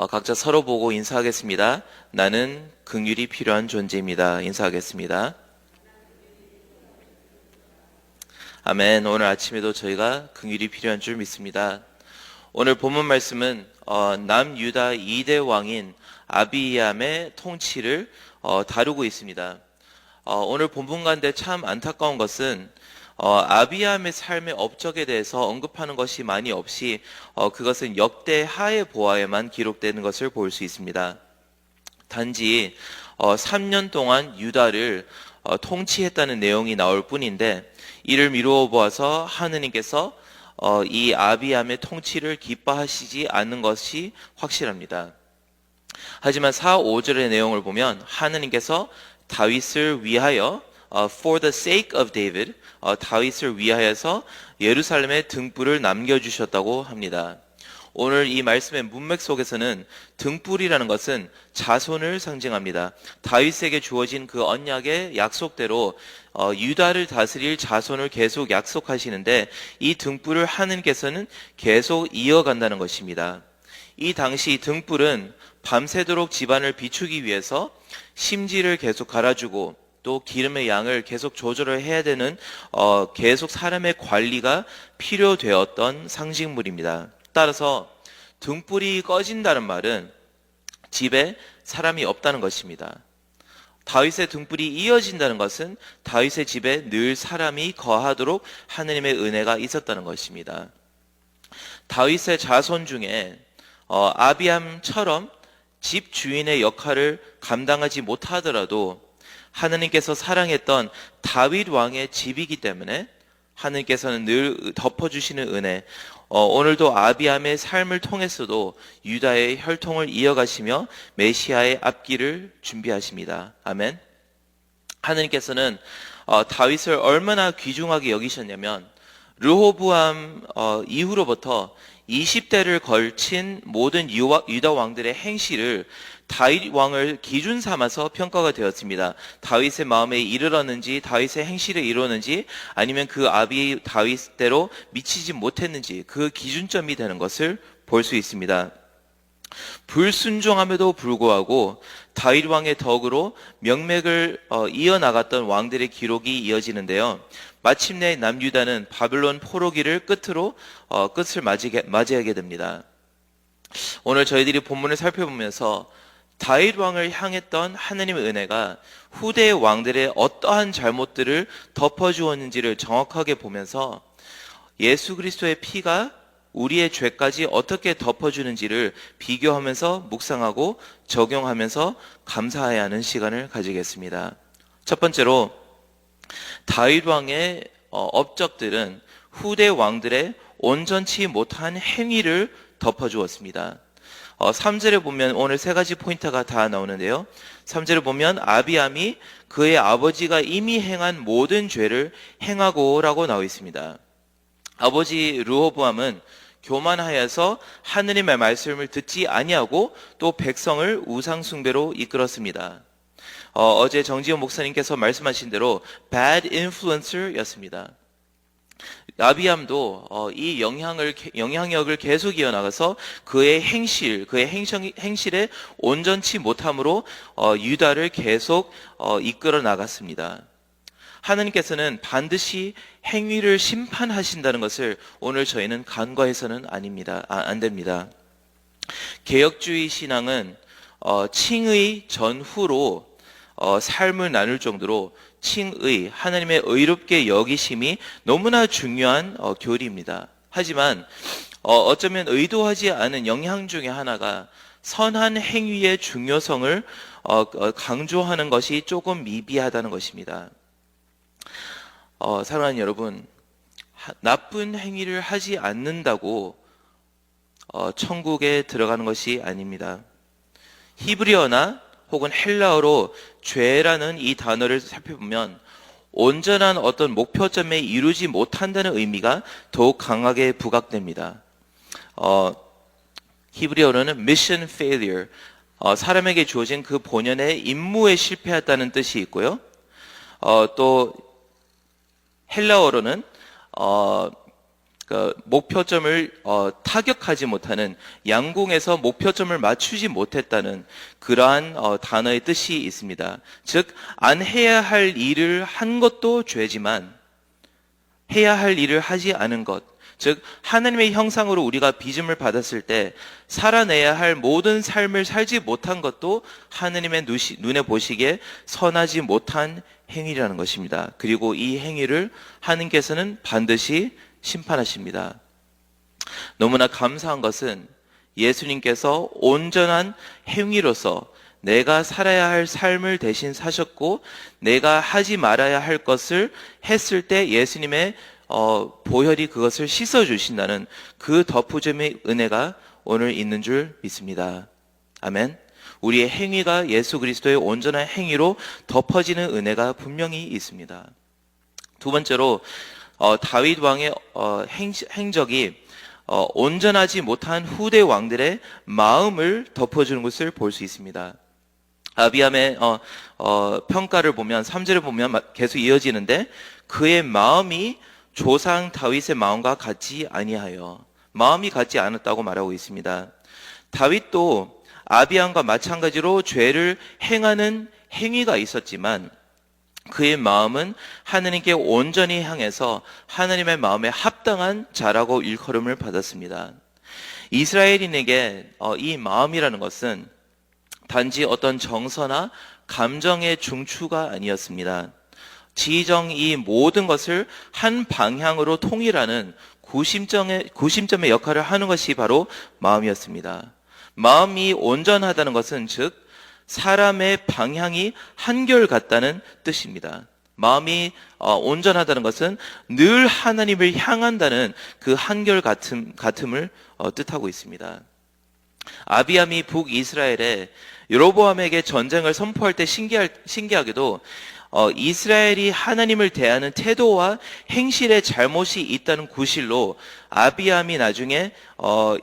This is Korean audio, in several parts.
각자 서로 보고 인사하겠습니다. 나는 긍휼이 필요한 존재입니다. 인사하겠습니다. 아멘. 오늘 아침에도 저희가 긍휼이 필요한 줄 믿습니다. 오늘 본문 말씀은 남유다 2대 왕인 아비암의 통치를 다루고 있습니다. 오늘 본문 가운데 참 안타까운 것은 아비암의 삶의 업적에 대해서 언급하는 것이 많이 없이 그것은 역대하의 보아에만 기록되는 것을 볼 수 있습니다. 단지 3년 동안 유다를 통치했다는 내용이 나올 뿐인데 이를 미루어 보아서 하느님께서 이 아비암의 통치를 기뻐하시지 않는 것이 확실합니다. 하지만 4, 5절의 내용을 보면 하느님께서 다윗을 위하여 for the sake of David, 다윗을 위하여서 예루살렘에 등불을 남겨주셨다고 합니다. 오늘 이 말씀의 문맥 속에서는 등불이라는 것은 자손을 상징합니다. 다윗에게 주어진 그 언약의 약속대로 유다를 다스릴 자손을 계속 약속하시는데 이 등불을 하느님께서는 계속 이어간다는 것입니다. 이 당시 등불은 밤새도록 집안을 비추기 위해서 심지를 계속 갈아주고 또 기름의 양을 계속 조절을 해야 되는 계속 사람의 관리가 필요되었던 상징물입니다. 따라서 등불이 꺼진다는 말은 집에 사람이 없다는 것입니다. 다윗의 등불이 이어진다는 것은 다윗의 집에 늘 사람이 거하도록 하느님의 은혜가 있었다는 것입니다. 다윗의 자손 중에 아비암처럼 집 주인의 역할을 감당하지 못하더라도 하느님께서 사랑했던 다윗 왕의 집이기 때문에 하느님께서는 늘 덮어주시는 은혜, 오늘도 아비암의 삶을 통해서도 유다의 혈통을 이어가시며 메시아의 앞길을 준비하십니다. 아멘. 하느님께서는 다윗을 얼마나 귀중하게 여기셨냐면 르호보암 이후로부터 20대를 걸친 모든 유다 왕들의 행실을 다윗 왕을 기준 삼아서 평가가 되었습니다. 다윗의 마음에 이르렀는지, 다윗의 행실에 이르렀는지, 아니면 그 아비 다윗대로 미치지 못했는지 그 기준점이 되는 것을 볼 수 있습니다. 불순종함에도 불구하고 다윗 왕의 덕으로 명맥을 이어나갔던 왕들의 기록이 이어지는데요. 마침내 남유다는 바벨론 포로기를 끝을 맞이하게 됩니다. 오늘 저희들이 본문을 살펴보면서 다윗 왕을 향했던 하느님의 은혜가 후대의 왕들의 어떠한 잘못들을 덮어주었는지를 정확하게 보면서 예수 그리스도의 피가 우리의 죄까지 어떻게 덮어주는지를 비교하면서 묵상하고 적용하면서 감사해야 하는 시간을 가지겠습니다. 첫 번째로 다윗 왕의 업적들은 후대 왕들의 온전치 못한 행위를 덮어주었습니다. 3절에 보면 오늘 세 가지 포인트가 다 나오는데요. 3절에 보면 아비암이 그의 아버지가 이미 행한 모든 죄를 행하고 라고 나와 있습니다. 아버지 르호보암은 교만하여서 하느님의 말씀을 듣지 아니하고 또 백성을 우상 숭배로 이끌었습니다. 어제 정지현 목사님께서 말씀하신 대로 bad influencer였습니다. 아비암도 이 영향력을 계속 이어나가서 그의 행실에 온전치 못함으로 유다를 계속 이끌어 나갔습니다. 하느님께서는 반드시 행위를 심판하신다는 것을 오늘 저희는 간과해서는 안 됩니다. 개혁주의 신앙은 칭의 전후로 삶을 나눌 정도로 칭의, 하나님의 의롭게 여기심이 너무나 중요한 교리입니다. 하지만 어쩌면 의도하지 않은 영향 중에 하나가 선한 행위의 중요성을 강조하는 것이 조금 미비하다는 것입니다. 사랑하는 여러분, 나쁜 행위를 하지 않는다고 천국에 들어가는 것이 아닙니다. 히브리어나 혹은 헬라어로 죄라는 이 단어를 살펴보면 온전한 어떤 목표점에 이루지 못한다는 의미가 더욱 강하게 부각됩니다. 히브리어로는 mission failure, 사람에게 주어진 그 본연의 임무에 실패했다는 뜻이 있고요. 또 헬라어로는 목표점을 타격하지 못하는, 양궁에서 목표점을 맞추지 못했다는 그러한 단어의 뜻이 있습니다. 즉, 안 해야 할 일을 한 것도 죄지만 해야 할 일을 하지 않은 것, 즉 하나님의 형상으로 우리가 빚음을 받았을 때 살아내야 할 모든 삶을 살지 못한 것도 하나님의 눈에 보시기에 선하지 못한 행위라는 것입니다. 그리고 이 행위를 하나님께서는 반드시 심판하십니다. 너무나 감사한 것은 예수님께서 온전한 행위로서 내가 살아야 할 삶을 대신 사셨고 내가 하지 말아야 할 것을 했을 때 예수님의 보혈이 그것을 씻어주신다는 그 덮으심의 은혜가 오늘 있는 줄 믿습니다. 아멘. 우리의 행위가 예수 그리스도의 온전한 행위로 덮어지는 은혜가 분명히 있습니다. 두 번째로 다윗 왕의 행적이 온전하지 못한 후대 왕들의 마음을 덮어주는 것을 볼 수 있습니다. 아비암의 평가를 보면 3절을 보면 계속 이어지는데 그의 마음이 조상 다윗의 마음과 같지 아니하여, 마음이 같지 않았다고 말하고 있습니다. 다윗도 아비암과 마찬가지로 죄를 행하는 행위가 있었지만 그의 마음은 하나님께 온전히 향해서 하나님의 마음에 합당한 자라고 일컬음을 받았습니다. 이스라엘인에게 이 마음이라는 것은 단지 어떤 정서나 감정의 중추가 아니었습니다. 지정 이 모든 것을 한 방향으로 통일하는 구심점의 역할을 하는 것이 바로 마음이었습니다. 마음이 온전하다는 것은 즉 사람의 방향이 한결같다는 뜻입니다. 마음이 온전하다는 것은 늘 하나님을 향한다는 그 한결같음을 뜻하고 있습니다. 아비암이 북이스라엘에 여로보암에게 전쟁을 선포할 때 신기하게도 이스라엘이 하나님을 대하는 태도와 행실에 잘못이 있다는 구실로 아비암이 나중에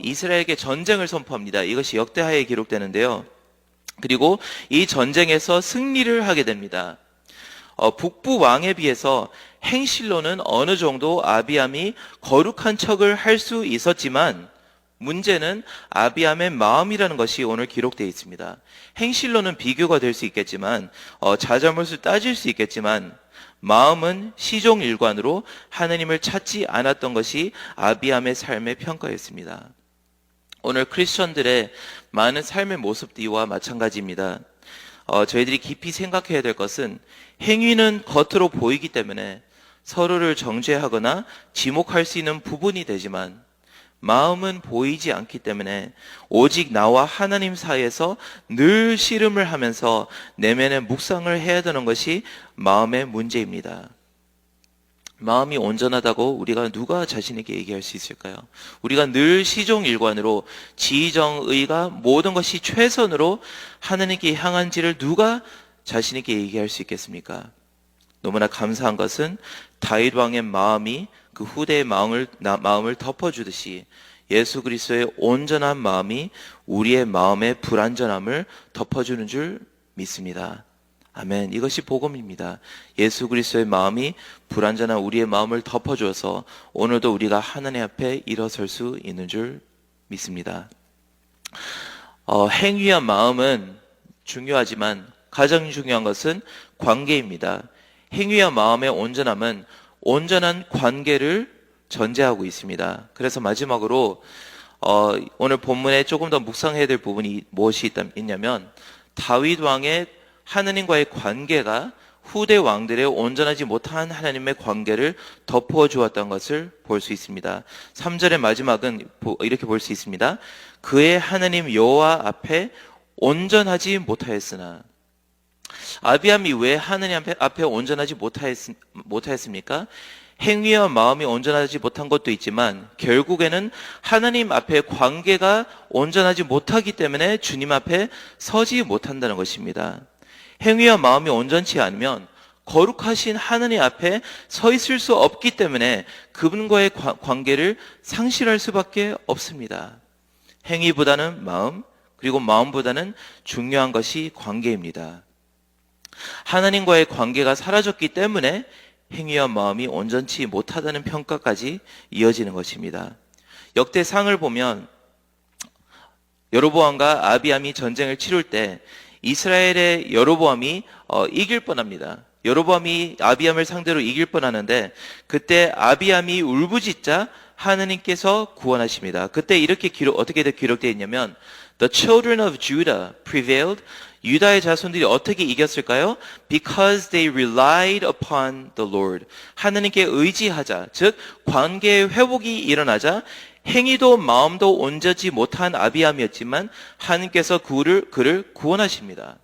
이스라엘에게 전쟁을 선포합니다. 이것이 역대하에 기록되는데요. 그리고 이 전쟁에서 승리를 하게 됩니다. 북부 왕에 비해서 행실로는 어느 정도 아비암이 거룩한 척을 할 수 있었지만 문제는 아비암의 마음이라는 것이 오늘 기록되어 있습니다. 행실로는 비교가 될 수 있겠지만 자잘못을 따질 수 있겠지만 마음은 시종일관으로 하나님을 찾지 않았던 것이 아비암의 삶의 평가였습니다. 오늘 크리스천들의 많은 삶의 모습이와 마찬가지입니다. 저희들이 깊이 생각해야 될 것은 행위는 겉으로 보이기 때문에 서로를 정죄하거나 지목할 수 있는 부분이 되지만 마음은 보이지 않기 때문에 오직 나와 하나님 사이에서 늘 씨름을 하면서 내면의 묵상을 해야 되는 것이 마음의 문제입니다. 마음이 온전하다고 우리가 누가 자신에게 얘기할 수 있을까요? 우리가 늘 시종일관으로 지정의가 모든 것이 최선으로 하나님께 향한지를 누가 자신에게 얘기할 수 있겠습니까? 너무나 감사한 것은 다윗 왕의 마음이 그 후대의 마음을 덮어주듯이 예수 그리스도의 온전한 마음이 우리의 마음의 불완전함을 덮어주는 줄 믿습니다. 아멘. 이것이 복음입니다. 예수 그리스도의 마음이 불완전한 우리의 마음을 덮어줘서 오늘도 우리가 하나님 앞에 일어설 수 있는 줄 믿습니다. 행위와 마음은 중요하지만 가장 중요한 것은 관계입니다. 행위와 마음의 온전함은 온전한 관계를 전제하고 있습니다. 그래서 마지막으로 오늘 본문에 조금 더 묵상해야 될 부분이 무엇이 있냐면 다윗 왕의 하나님과의 관계가 후대 왕들의 온전하지 못한 하나님의 관계를 덮어주었던 것을 볼 수 있습니다. 3절의 마지막은 이렇게 볼 수 있습니다. 그의 하나님 여호와 앞에 온전하지 못하였으나. 아비암이 왜 하나님 앞에 온전하지 못하였습니까? 행위와 마음이 온전하지 못한 것도 있지만 결국에는 하나님 앞에 관계가 온전하지 못하기 때문에 주님 앞에 서지 못한다는 것입니다. 행위와 마음이 온전치 않으면 거룩하신 하나님 앞에 서 있을 수 없기 때문에 그분과의 관계를 상실할 수밖에 없습니다. 행위보다는 마음, 그리고 마음보다는 중요한 것이 관계입니다. 하나님과의 관계가 사라졌기 때문에 행위와 마음이 온전치 못하다는 평가까지 이어지는 것입니다. 역대상을 보면 여로보암과 아비암이 전쟁을 치룰 때 이스라엘의 여로보암이 이길 뻔합니다. 여로보암이 아비암을 상대로 이길 뻔하는데 그때 아비암이 울부짖자 하느님께서 구원하십니다. 그때 이렇게 어떻게 기록되어 있냐면 The children of Judah prevailed. 유다의 자손들이 어떻게 이겼을까요? Because they relied upon the Lord. 하느님께 의지하자, 즉 관계의 회복이 일어나자 행위도 마음도 온전치 못한 아비암이었지만 하느님께서 그를 구원하십니다.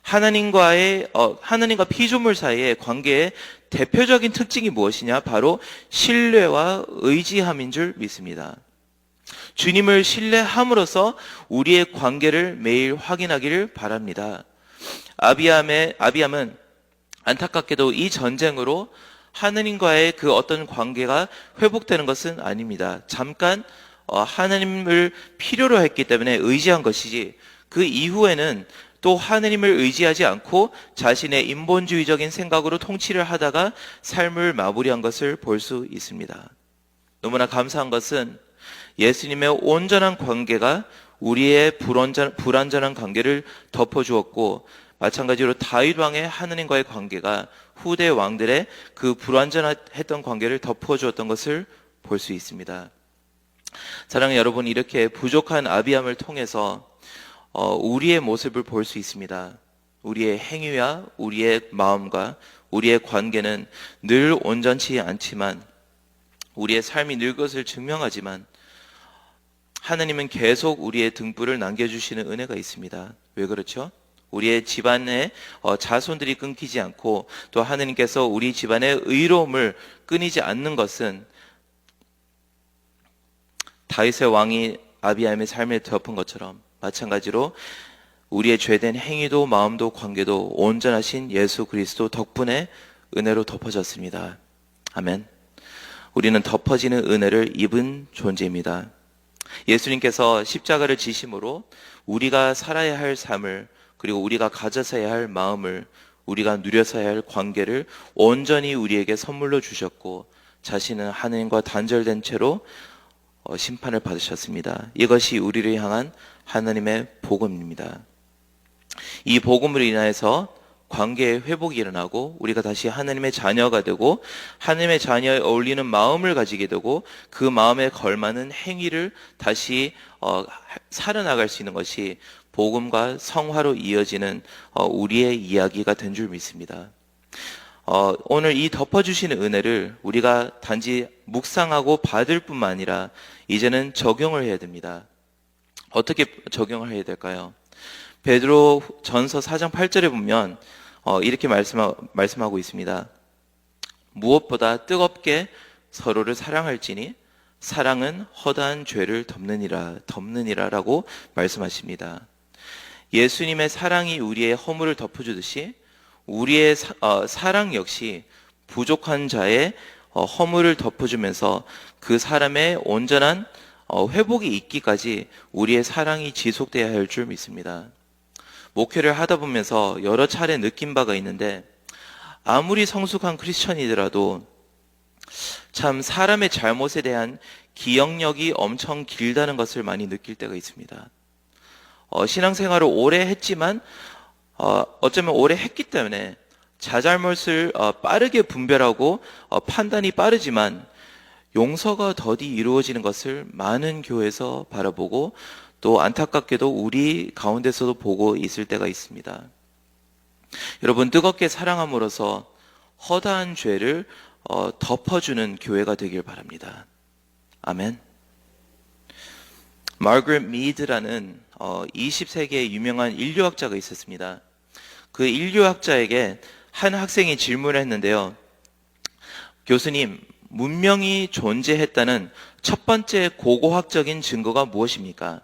하나님과 피조물 사이의 관계의 대표적인 특징이 무엇이냐? 바로 신뢰와 의지함인 줄 믿습니다. 주님을 신뢰함으로써 우리의 관계를 매일 확인하기를 바랍니다. 아비암은 안타깝게도 이 전쟁으로 하느님과의 그 어떤 관계가 회복되는 것은 아닙니다. 잠깐 하나님을 필요로 했기 때문에 의지한 것이지 그 이후에는 또 하느님을 의지하지 않고 자신의 인본주의적인 생각으로 통치를 하다가 삶을 마무리한 것을 볼 수 있습니다. 너무나 감사한 것은 예수님의 온전한 관계가 우리의 불완전한 관계를 덮어주었고 마찬가지로 다윗 왕의 하느님과의 관계가 후대 왕들의 그 불완전했던 관계를 덮어주었던 것을 볼 수 있습니다. 사랑하는 여러분, 이렇게 부족한 아비암을 통해서 우리의 모습을 볼 수 있습니다. 우리의 행위와 우리의 마음과 우리의 관계는 늘 온전치 않지만 우리의 삶이 늘 것을 증명하지만 하나님은 계속 우리의 등불을 남겨주시는 은혜가 있습니다. 왜 그렇죠? 우리의 집안의 자손들이 끊기지 않고 또 하나님께서 우리 집안의 의로움을 끊이지 않는 것은 다윗의 왕이 아비암의 삶을 덮은 것처럼 마찬가지로 우리의 죄된 행위도 마음도 관계도 온전하신 예수 그리스도 덕분에 은혜로 덮어졌습니다. 아멘. 우리는 덮어지는 은혜를 입은 존재입니다. 예수님께서 십자가를 지심으로 우리가 살아야 할 삶을 그리고 우리가 가져서야 할 마음을 우리가 누려서야 할 관계를 온전히 우리에게 선물로 주셨고 자신은 하느님과 단절된 채로 심판을 받으셨습니다. 이것이 우리를 향한 하나님의 복음입니다. 이 복음으로 인하여서 관계의 회복이 일어나고 우리가 다시 하나님의 자녀가 되고 하나님의 자녀에 어울리는 마음을 가지게 되고 그 마음에 걸맞는 행위를 다시 살아나갈 수 있는 것이 복음과 성화로 이어지는 우리의 이야기가 된 줄 믿습니다. 오늘 이 덮어주시는 은혜를 우리가 단지 묵상하고 받을 뿐만 아니라 이제는 적용을 해야 됩니다. 어떻게 적용을 해야 될까요? 베드로 전서 4장 8절에 보면 이렇게 말씀하고 있습니다. 무엇보다 뜨겁게 서로를 사랑할지니 사랑은 허다한 죄를 덮느니라라고 말씀하십니다. 예수님의 사랑이 우리의 허물을 덮어주듯이 우리의 사랑 역시 부족한 자의 허물을 덮어주면서 그 사람의 온전한 회복이 있기까지 우리의 사랑이 지속돼야 할 줄 믿습니다. 목회를 하다 보면서 여러 차례 느낀 바가 있는데 아무리 성숙한 크리스천이더라도 참 사람의 잘못에 대한 기억력이 엄청 길다는 것을 많이 느낄 때가 있습니다. 신앙생활을 오래 했지만 어쩌면 오래 했기 때문에 자잘못을 빠르게 분별하고 판단이 빠르지만 용서가 더디 이루어지는 것을 많은 교회에서 바라보고 또 안타깝게도 우리 가운데서도 보고 있을 때가 있습니다. 여러분, 뜨겁게 사랑함으로써 허다한 죄를 덮어주는 교회가 되길 바랍니다. 아멘. 마거릿 미드라는 20세기의 유명한 인류학자가 있었습니다. 그 인류학자에게 한 학생이 질문을 했는데요. 교수님, 문명이 존재했다는 첫 번째 고고학적인 증거가 무엇입니까?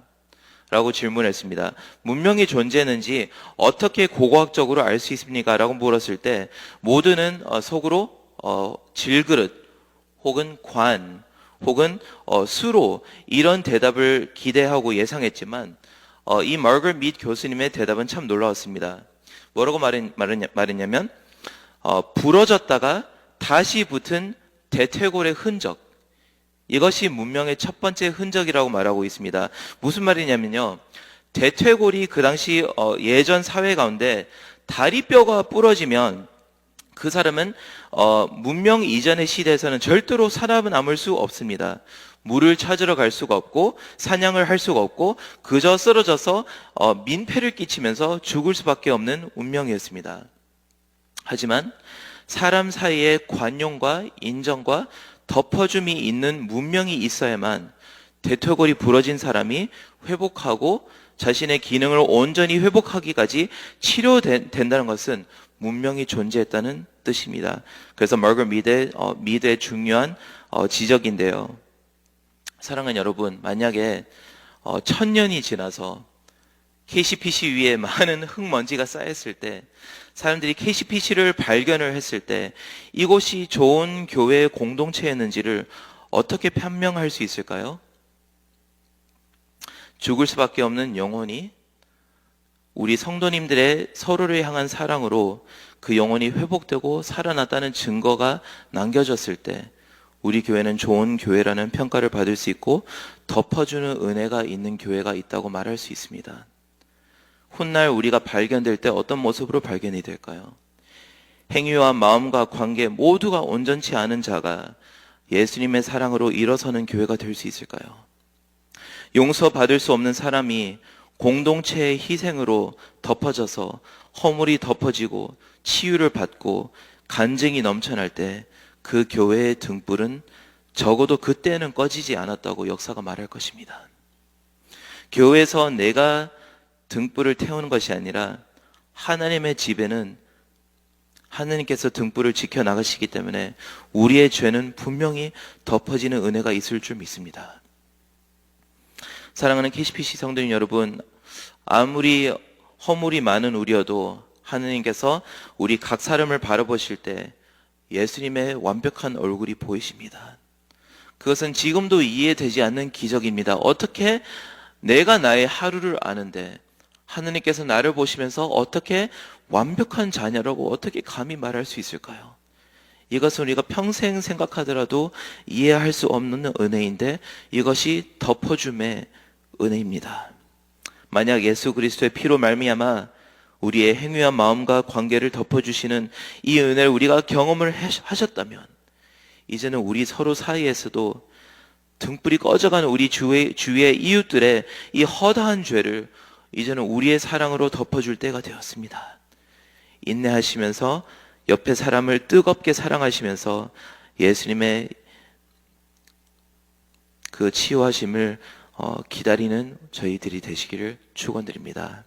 라고 질문했습니다. 문명이 존재했는지 어떻게 고고학적으로 알 수 있습니까? 라고 물었을 때 모두는 속으로 질그릇 혹은 관 혹은 수로 이런 대답을 기대하고 예상했지만 이 마거릿 미드 교수님의 대답은 참 놀라웠습니다. 뭐라고 말했냐면 부러졌다가 다시 붙은 대퇴골의 흔적, 이것이 문명의 첫 번째 흔적이라고 말하고 있습니다. 무슨 말이냐면요, 대퇴골이 그 당시 예전 사회 가운데 다리뼈가 부러지면 그 사람은 문명 이전의 시대에서는 절대로 살아남을 수 없습니다. 물을 찾으러 갈 수가 없고 사냥을 할 수가 없고 그저 쓰러져서 민폐를 끼치면서 죽을 수밖에 없는 운명이었습니다. 하지만 사람 사이에 관용과 인정과 덮어줌이 있는 문명이 있어야만 대퇴골이 부러진 사람이 회복하고 자신의 기능을 온전히 회복하기까지 치료된다는 것은 문명이 존재했다는 뜻입니다. 그래서 마거릿 미드의 중요한 지적인데요. 사랑하는 여러분, 만약에 1000년이 지나서 KCPC 위에 많은 흙먼지가 쌓였을 때, 사람들이 KCPC를 발견을 했을 때 이곳이 좋은 교회의 공동체였는지를 어떻게 판명할 수 있을까요? 죽을 수밖에 없는 영혼이 우리 성도님들의 서로를 향한 사랑으로 그 영혼이 회복되고 살아났다는 증거가 남겨졌을 때 우리 교회는 좋은 교회라는 평가를 받을 수 있고 덮어주는 은혜가 있는 교회가 있다고 말할 수 있습니다. 훗날 우리가 발견될 때 어떤 모습으로 발견이 될까요? 행위와 마음과 관계 모두가 온전치 않은 자가 예수님의 사랑으로 일어서는 교회가 될 수 있을까요? 용서받을 수 없는 사람이 공동체의 희생으로 덮어져서 허물이 덮어지고 치유를 받고 간증이 넘쳐날 때 그 교회의 등불은 적어도 그때는 꺼지지 않았다고 역사가 말할 것입니다. 교회에서 내가 등불을 태우는 것이 아니라 하나님의 집에는 하나님께서 등불을 지켜나가시기 때문에 우리의 죄는 분명히 덮어지는 은혜가 있을 줄 믿습니다. 사랑하는 KCPC 성도님 여러분, 아무리 허물이 많은 우리여도 하나님께서 우리 각 사람을 바라보실 때 예수님의 완벽한 얼굴이 보이십니다. 그것은 지금도 이해되지 않는 기적입니다. 어떻게 내가 나의 하루를 아는데 하나님께서 나를 보시면서 어떻게 완벽한 자녀라고 어떻게 감히 말할 수 있을까요? 이것은 우리가 평생 생각하더라도 이해할 수 없는 은혜인데 이것이 덮어줌의 은혜입니다. 만약 예수 그리스도의 피로 말미암아 우리의 행위와 마음과 관계를 덮어주시는 이 은혜를 우리가 경험을 하셨다면 이제는 우리 서로 사이에서도 등불이 꺼져가는 우리 주위의 이웃들의 이 허다한 죄를 이제는 우리의 사랑으로 덮어줄 때가 되었습니다. 인내하시면서 옆에 사람을 뜨겁게 사랑하시면서 예수님의 그 치유하심을 기다리는 저희들이 되시기를 축원드립니다.